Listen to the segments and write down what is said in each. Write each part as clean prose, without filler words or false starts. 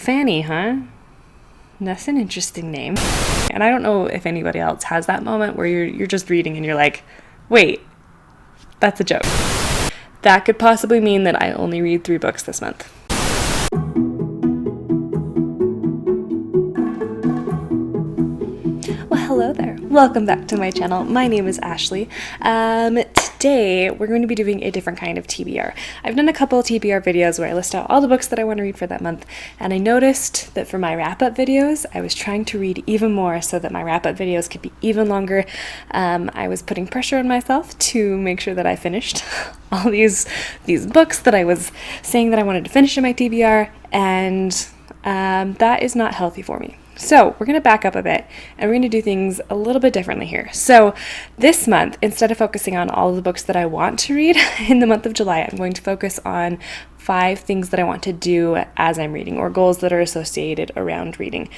Fanny, huh? That's an interesting name. And I don't know if anybody else has that moment where you're just reading and you're like, wait, that's a joke. That could possibly mean that I only read 3 books this month. Well, hello there. Welcome back to my channel. My name is Ashley. Today we're going to be doing a different kind of TBR. I've done a couple of TBR videos where I list out all the books that I want to read for that month, and I noticed that for my wrap-up videos, I was trying to read even more so that my wrap-up videos could be even longer. I was putting pressure on myself to make sure that I finished all these books that I was saying that I wanted to finish in my TBR, and that is not healthy for me. So we're going to back up a bit and we're going to do things a little bit differently here. So this month, instead of focusing on all of the books that I want to read in the month of July, I'm going to focus on 5 things that I want to do as I'm reading, or goals that are associated around reading,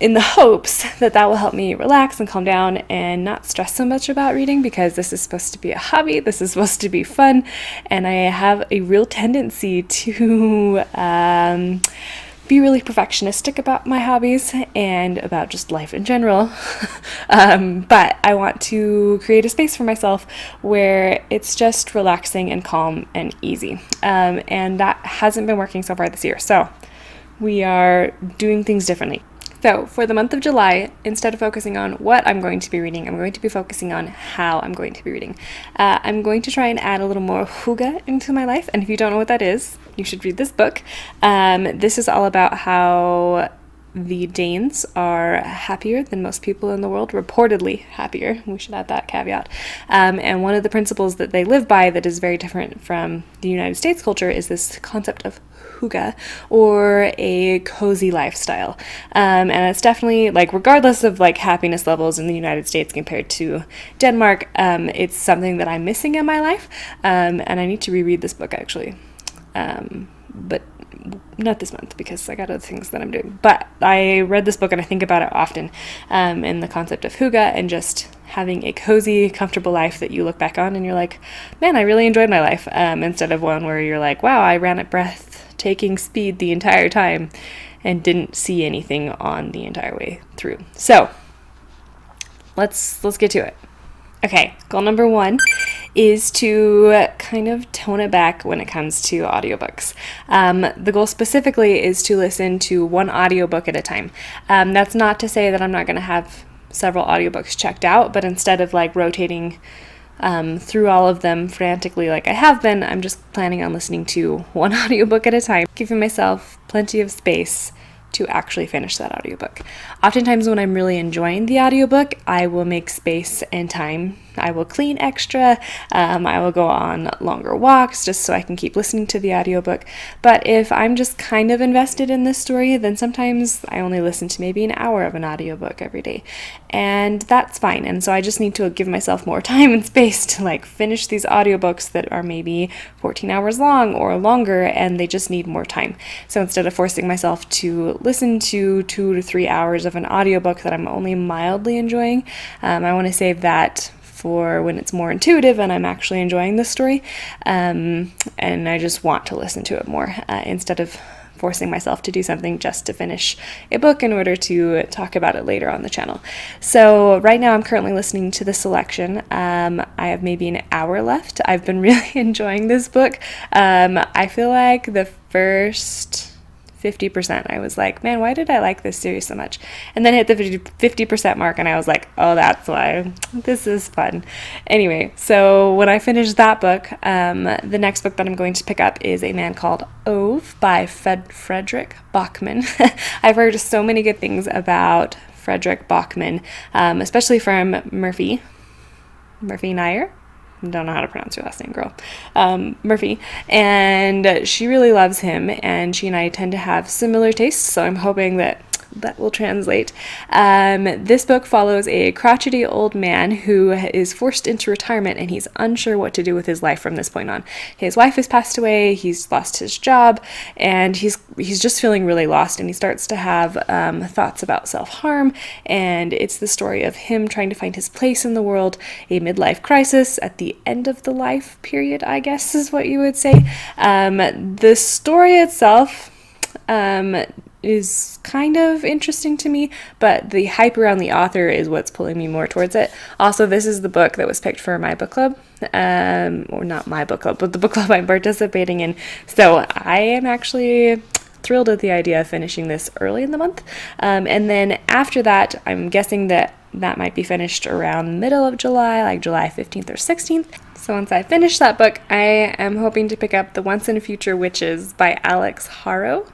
in the hopes that that will help me relax and calm down and not stress so much about reading, because this is supposed to be a hobby, this is supposed to be fun, and I have a real tendency to be really perfectionistic about my hobbies and about just life in general. But I want to create a space for myself where it's just relaxing and calm and easy. And that hasn't been working so far this year. So we are doing things differently. So for the month of July, instead of focusing on what I'm going to be reading, I'm going to be focusing on how I'm going to be reading. I'm going to try and add a little more hygge into my life. And if you don't know what that is, you should read this book. This is all about how the Danes are happier than most people in the world, reportedly happier. We should add that caveat. And one of the principles that they live by that is very different from the United States culture is this concept of hygge, or a cozy lifestyle. And it's definitely, like, regardless of like happiness levels in the United States compared to Denmark, it's something that I'm missing in my life. And I need to reread this book actually. But not this month because I got other things that I'm doing. But I read this book and I think about it often, in the concept of hygge and just having a cozy, comfortable life that you look back on and you're like, man, I really enjoyed my life, instead of one where you're like, wow, I ran at breathtaking speed the entire time and didn't see anything on the entire way through. So let's get to it. Okay, goal number 1 is to kind of tone it back when it comes to audiobooks. The goal specifically is to listen to one audiobook at a time. That's not to say that I'm not going to have several audiobooks checked out, but instead of like rotating through all of them frantically like I have been, I'm just planning on listening to one audiobook at a time, giving myself plenty of space to actually finish that audiobook. Oftentimes when I'm really enjoying the audiobook, I will make space and time. I will clean extra. I will go on longer walks just so I can keep listening to the audiobook. But if I'm just kind of invested in this story, then sometimes I only listen to maybe an hour of an audiobook every day. And that's fine. And so I just need to give myself more time and space to like finish these audiobooks that are maybe 14 hours long or longer, and they just need more time. So instead of forcing myself to listen to 2 to 3 hours of an audiobook that I'm only mildly enjoying, I want to save that for when it's more intuitive and I'm actually enjoying the story, and I just want to listen to it more, instead of forcing myself to do something just to finish a book in order to talk about it later on the channel. So right now I'm currently listening to The Selection. I have maybe an hour left. I've been really enjoying this book. I feel like the first 50%, I was like, man, why did I like this series so much? And then hit the 50% mark and I was like, oh, that's why. This is fun. Anyway, so when I finished that book, the next book that I'm going to pick up is A Man Called Ove by Fredrik Backman. I've heard so many good things about Fredrik Backman, especially from Murphy Nair. Don't know how to pronounce your last name, girl. Murphy. And she really loves him, and she and I tend to have similar tastes, so I'm hoping that that will translate. This book follows a crotchety old man who is forced into retirement, and he's unsure what to do with his life from this point on. His wife has passed away, he's lost his job, and he's just feeling really lost, and he starts to have thoughts about self-harm, and it's the story of him trying to find his place in the world, a midlife crisis at the end of the life period, I guess is what you would say. The story itself is kind of interesting to me, but the hype around the author is what's pulling me more towards it. Also, this is the book that was picked for my book club, or not my book club, but the book club I'm participating in. So I am actually thrilled at the idea of finishing this early in the month. And then after that, I'm guessing that might be finished around middle of July, like July 15th or 16th. So once I finish that book, I am hoping to pick up The Once and Future Witches by Alex Harrow.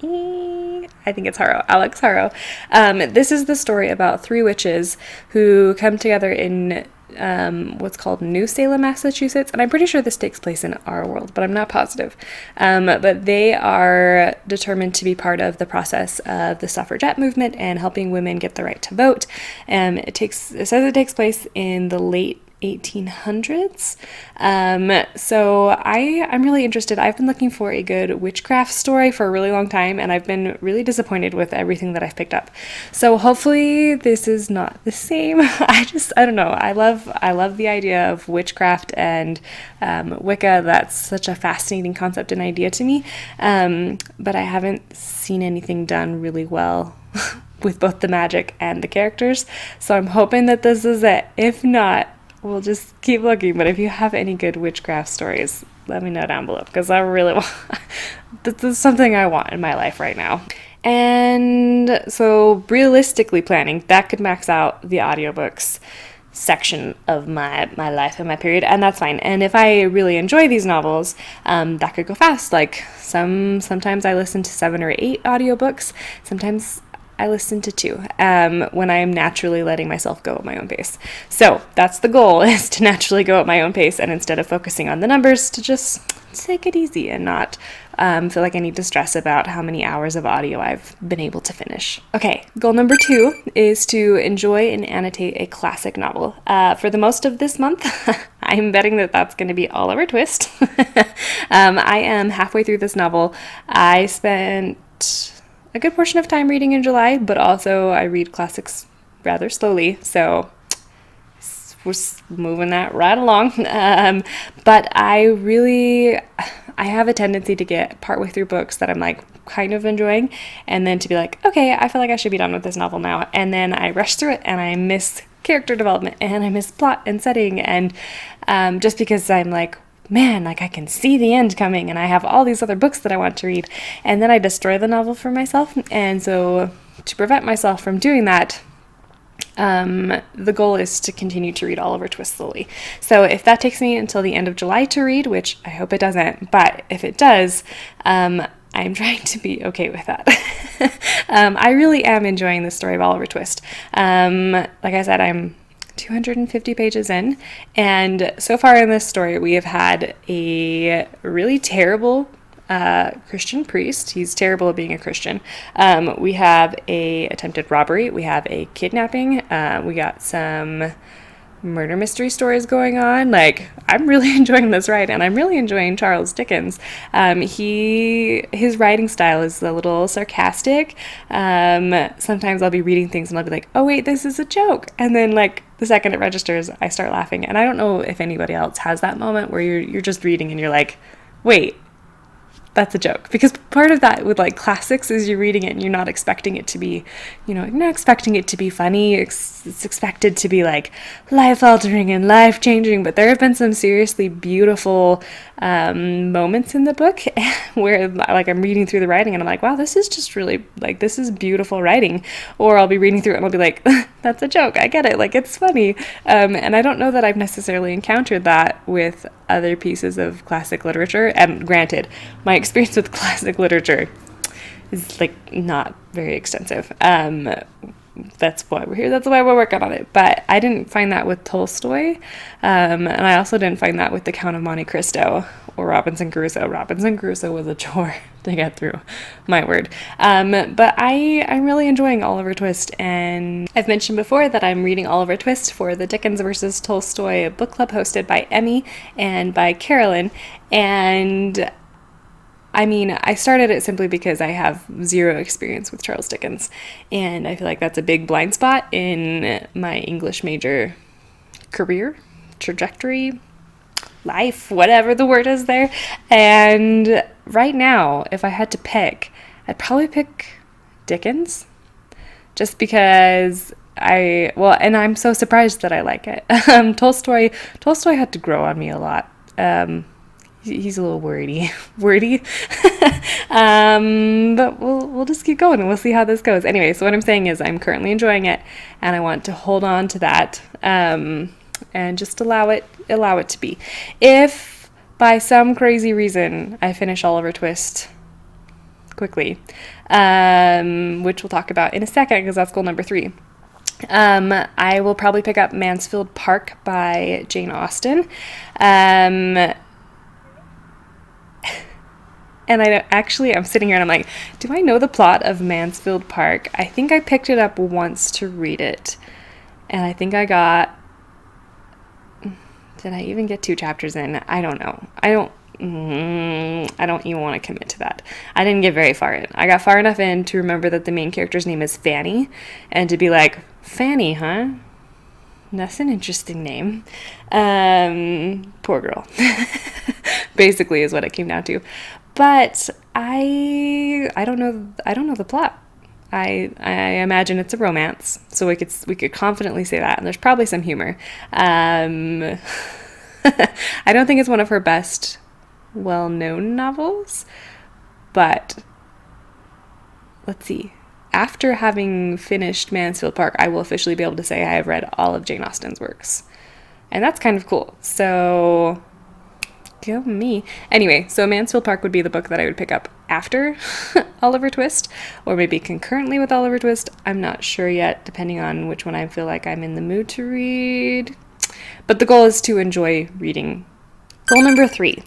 I think it's Harrow, Alex Harrow. This is the story about 3 witches who come together in what's called New Salem, Massachusetts, and I'm pretty sure this takes place in our world, but I'm not positive. But they are determined to be part of the process of the suffragette movement and helping women get the right to vote. It says it takes place in the late 1800s. So I'm really interested. I've been looking for a good witchcraft story for a really long time, and I've been really disappointed with everything that I've picked up. So hopefully this is not the same. I don't know. I love the idea of witchcraft and Wicca. That's such a fascinating concept and idea to me. But I haven't seen anything done really well with both the magic and the characters. So I'm hoping that this is it. If not, we'll just keep looking. But if you have any good witchcraft stories, let me know down below, because I really want this is something I want in my life right now. And so realistically planning, that could max out the audiobooks section of my life and my period, and that's fine. And if I really enjoy these novels, that could go fast. Like sometimes I listen to 7 or 8 audiobooks. Sometimes I listen to 2 when I am naturally letting myself go at my own pace. So that's the goal, is to naturally go at my own pace, and instead of focusing on the numbers, to just take it easy and not feel like I need to stress about how many hours of audio I've been able to finish. Okay, goal number 2 is to enjoy and annotate a classic novel. For the most of this month, I'm betting that that's going to be Oliver Twist. I am halfway through this novel. I spent a good portion of time reading in July, but also I read classics rather slowly, so we're moving that right along. But I have a tendency to get partway through books that I'm like kind of enjoying, and then to be like, okay, I feel like I should be done with this novel now, and then I rush through it and I miss character development and I miss plot and setting, and just because I'm like, man, like I can see the end coming and I have all these other books that I want to read, and then I destroy the novel for myself. And so to prevent myself from doing that, the goal is to continue to read Oliver Twist slowly. So if that takes me until the end of July to read, which I hope it doesn't, but if it does, I'm trying to be okay with that. I really am enjoying the story of Oliver Twist. Like I said, I'm 250 pages in, and so far in this story we have had a really terrible Christian priest. He's terrible at being a Christian. We have a attempted robbery, we have a kidnapping, we got some murder mystery stories going on. Like, I'm really enjoying this ride, and I'm really enjoying Charles Dickens. His writing style is a little sarcastic. Sometimes I'll be reading things and I'll be like, oh wait, this is a joke, and then like the second it registers, I start laughing. And I don't know if anybody else has that moment where you're just reading and you're like, wait, that's a joke. Because part of that with like classics is you're reading it and you're not expecting it to be, you're not expecting it to be funny. It's expected to be like life-altering and life-changing. But there have been some seriously beautiful moments in the book where like I'm reading through the writing and I'm like, wow, this is just really like, this is beautiful writing. Or I'll be reading through it and I'll be like, that's a joke. I get it. Like, it's funny. And I don't know that I've necessarily encountered that with other pieces of classic literature. And granted, my experience with classic literature is like not very extensive. That's why we're here. That's why we're working on it. But I didn't find that with Tolstoy. And I also didn't find that with The Count of Monte Cristo or Robinson Crusoe. Robinson Crusoe was a chore to get through, my word. But I'm really enjoying Oliver Twist. And I've mentioned before that I'm reading Oliver Twist for the Dickens versus Tolstoy book club hosted by Emmy and by Carolyn. And I mean, I started it simply because I have zero experience with Charles Dickens, and I feel like that's a big blind spot in my English major career, trajectory, life, whatever the word is there. And right now, if I had to pick, I'd probably pick Dickens, just because and I'm so surprised that I like it. Tolstoy had to grow on me a lot. He's a little wordy. But we'll just keep going and we'll see how this goes. Anyway, so what I'm saying is I'm currently enjoying it and I want to hold on to that, and just allow it to be. If by some crazy reason I finish Oliver Twist quickly, which we'll talk about in a second because that's goal number 3. I will probably pick up Mansfield Park by Jane Austen. And I'm sitting here and I'm like, do I know the plot of Mansfield Park? I think I picked it up once to read it. And I think did I even get 2 chapters in? I don't know. I don't even want to commit to that. I didn't get very far in. I got far enough in to remember that the main character's name is Fanny, and to be like, Fanny, huh? That's an interesting name. Poor girl. Basically is what it came down to. But I don't know the plot. I imagine it's a romance, so we could confidently say that, and there's probably some humor. I don't think it's one of her best well-known novels, but let's see. After having finished Mansfield Park, I will officially be able to say I have read all of Jane Austen's works, and that's kind of cool. So go me. Anyway, so Mansfield Park would be the book that I would pick up after Oliver Twist, or maybe concurrently with Oliver Twist. I'm not sure yet, depending on which one I feel like I'm in the mood to read. But the goal is to enjoy reading. Goal number 3.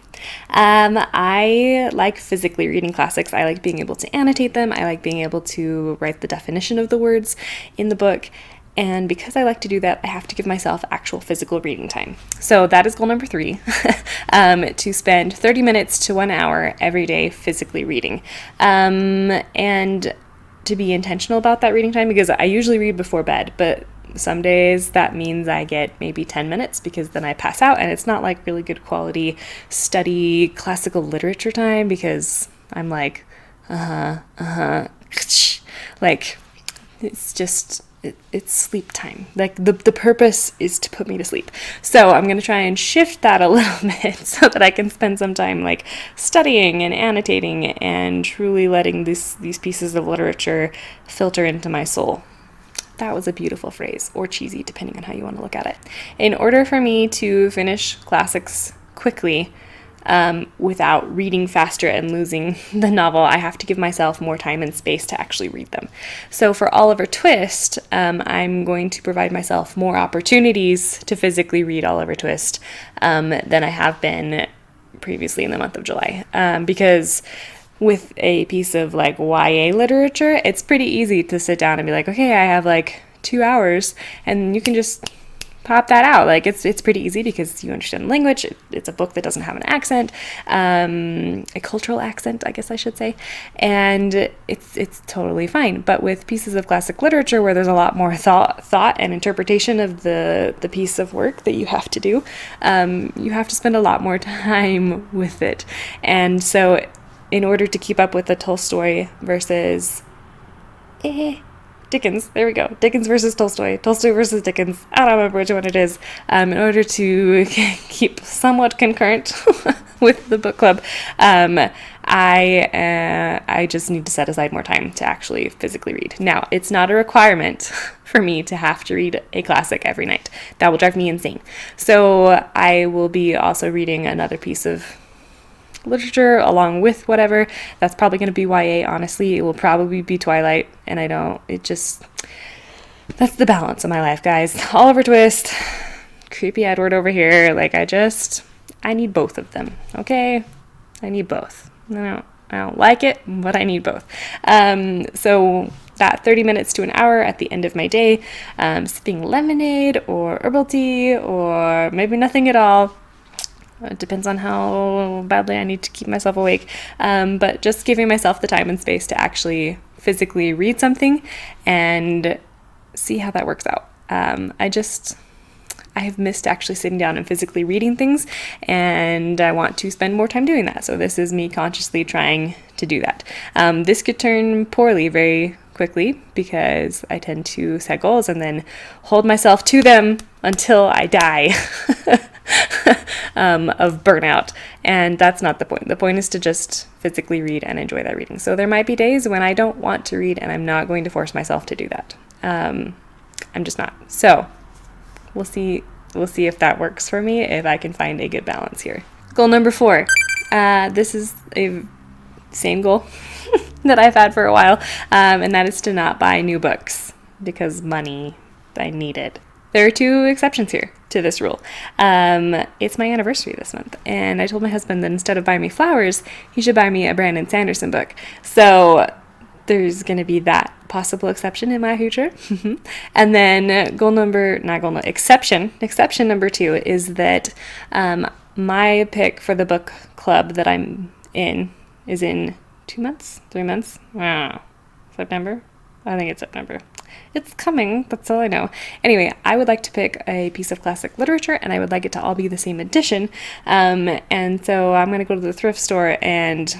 I like physically reading classics. I like being able to annotate them. I like being able to write the definition of the words in the book. And because I like to do that, I have to give myself actual physical reading time. So that is goal number 3, to spend 30 minutes to 1 hour every day physically reading. And to be intentional about that reading time, because I usually read before bed, but some days that means I get maybe 10 minutes because then I pass out, and it's not like really good quality study classical literature time because I'm like, like it's just, it's sleep time. Like the purpose is to put me to sleep. So I'm going to try and shift that a little bit so that I can spend some time like studying and annotating and truly letting these pieces of literature filter into my soul. That was a beautiful phrase, or cheesy, depending on how you want to look at it. In order for me to finish classics quickly, without reading faster and losing the novel, I have to give myself more time and space to actually read them. So for Oliver Twist, I'm going to provide myself more opportunities to physically read Oliver Twist than I have been previously in the month of July, because with a piece of like YA literature, it's pretty easy to sit down and be like, okay, I have like 2 hours, and you can just pop that out. Like it's pretty easy because you understand the language. It's a book that doesn't have an accent, a cultural accent, I guess I should say, and it's totally fine. But with pieces of classic literature where there's a lot more thought and interpretation of the piece of work that you have to do, you have to spend a lot more time with it. And so in order to keep up with the Tolstoy versus Dickens, there we go, Dickens versus Tolstoy versus Dickens, I don't remember which one it is, in order to keep somewhat concurrent with the book club, I just need to set aside more time to actually physically read. Now, it's not a requirement for me to have to read a classic every night. That will drive me insane. So I will be also reading another piece of literature along with whatever. That's probably going to be YA. Honestly, it will probably be Twilight, and that's the balance of my life, guys. Oliver Twist, creepy Edward over here. Like I need both of them. Okay, I need both. I don't like it, but I need both. So that 30 minutes to an hour at the end of my day, sipping lemonade or herbal tea, or maybe nothing at all. It depends on how badly I need to keep myself awake, but just giving myself the time and space to actually physically read something and see how that works out. I have missed actually sitting down and physically reading things, and I want to spend more time doing that. So this is me consciously trying to do that. This could turn poorly very, quickly because I tend to set goals and then hold myself to them until I die of burnout. And that's not the point. The point is to just physically read and enjoy that reading. So there might be days when I don't want to read, and I'm not going to force myself to do that. I'm just not. So we'll see if that works for me, if I can find a good balance here. Goal number 4. This is a same goal that I've had for a while, and that is to not buy new books because money, I need it. There are 2 exceptions here to this rule. It's my anniversary this month, and I told my husband that instead of buying me flowers, he should buy me a Brandon Sanderson book. So there's going to be that possible exception in my future. And then exception number 2 is that my pick for the book club that I'm in is in 2 months, 3 months. September? I think it's September. It's coming, that's all I know. Anyway, I would like to pick a piece of classic literature, and I would like it to all be the same edition. And so I'm going to go to the thrift store and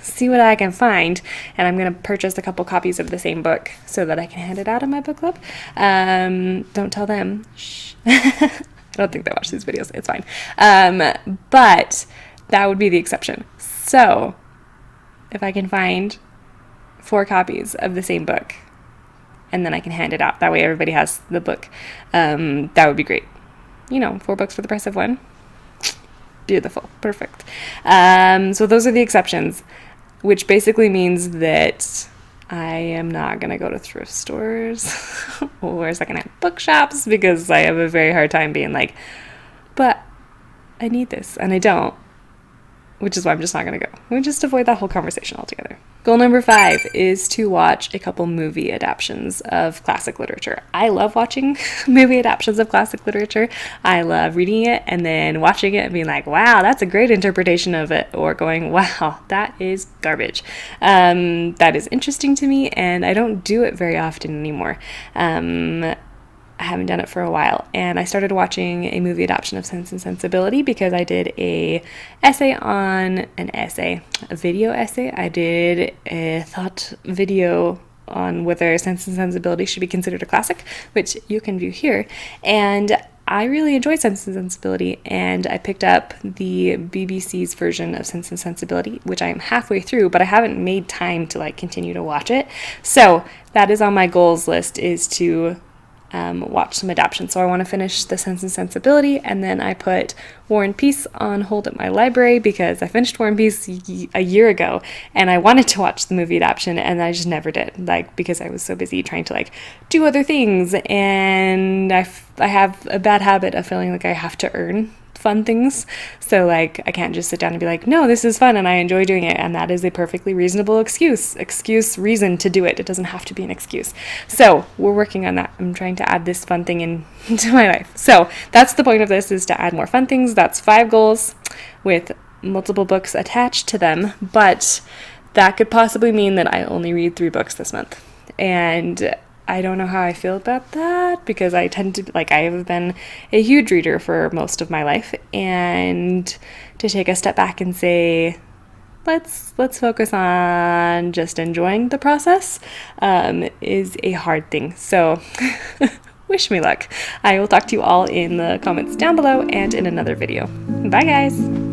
see what I can find, and I'm going to purchase a couple copies of the same book so that I can hand it out in my book club. Don't tell them. Shh. I don't think they watch these videos. It's fine. But that would be the exception. So if I can find 4 copies of the same book, and then I can hand it out. That way everybody has the book. That would be great. 4 books for the price of 1. Beautiful. Perfect. So those are the exceptions, which basically means that I am not going to go to thrift stores or secondhand bookshops because I have a very hard time being like, but I need this, and I don't. Which is why I'm just not going to go. We just avoid that whole conversation altogether. Goal number 5 is to watch a couple movie adaptions of classic literature. I love watching movie adaptions of classic literature. I love reading it and then watching it and being like, wow, that's a great interpretation of it. Or going, wow, that is garbage. That is interesting to me, and I don't do it very often anymore. I haven't done it for a while, and I started watching a movie adaptation of Sense and Sensibility because I did a video essay. I did a thought video on whether Sense and Sensibility should be considered a classic, which you can view here, and I really enjoyed Sense and Sensibility, and I picked up the BBC's version of Sense and Sensibility, which I am halfway through, but I haven't made time to continue to watch it. So that is on my goals list, is to watch some adaptations. So I want to finish the Sense and Sensibility, and then I put War and Peace on hold at my library because I finished War and Peace a year ago, and I wanted to watch the movie adaptation, and I just never did, because I was so busy trying to do other things, and I have a bad habit of feeling like I have to earn fun things. So I can't just sit down and be like, no, this is fun and I enjoy doing it, and that is a perfectly reasonable reason to do it. It doesn't have to be an excuse. So we're working on that. I'm trying to add this fun thing into my life. So that's the point of this, is to add more fun things. That's 5 goals with multiple books attached to them, but that could possibly mean that I only read 3 books this month, and I don't know how I feel about that, because I tend to, I have been a huge reader for most of my life, and to take a step back and say, let's focus on just enjoying the process, is a hard thing. So wish me luck. I will talk to you all in the comments down below and in another video. Bye, guys.